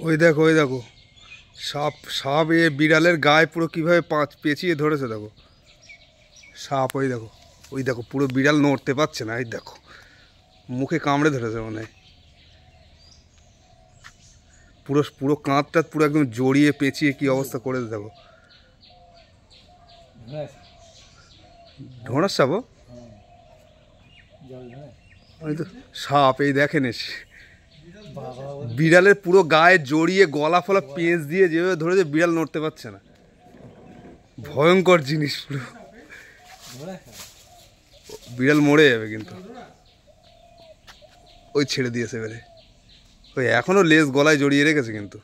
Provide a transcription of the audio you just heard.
ওই দেখো ওই দেখো, সাপ সাপ এ বিড়ালের গায়ে পুরো কিভাবে পেঁচিয়ে ধরেছে দেখো। সাপ ওই দেখো পুরো বিড়াল নড়তে পারছে না, এই দেখো মুখে কামড়ে ধরেছে মনে হয়। পুরো পুরো কাঁধটা পুরো একদম জড়িয়ে পেঁচিয়ে কি অবস্থা করেছে দেখো। ঢোঁড়ার সাপ, ওই তো সাপ, এই দেখেন এসে বিড়ালের পুরো গায়ে জড়িয়ে গলা ফলা পেঁচ দিয়ে যেভাবে ধরেছে, বিড়াল নড়তে পারছে না। ভয়ঙ্কর জিনিস পুরো, বিড়াল মরে যাবে কিন্তু। ওই ছেড়ে দিয়েছে এবারে, ওই এখনো লেজ গলায় জড়িয়ে রেখেছে কিন্তু।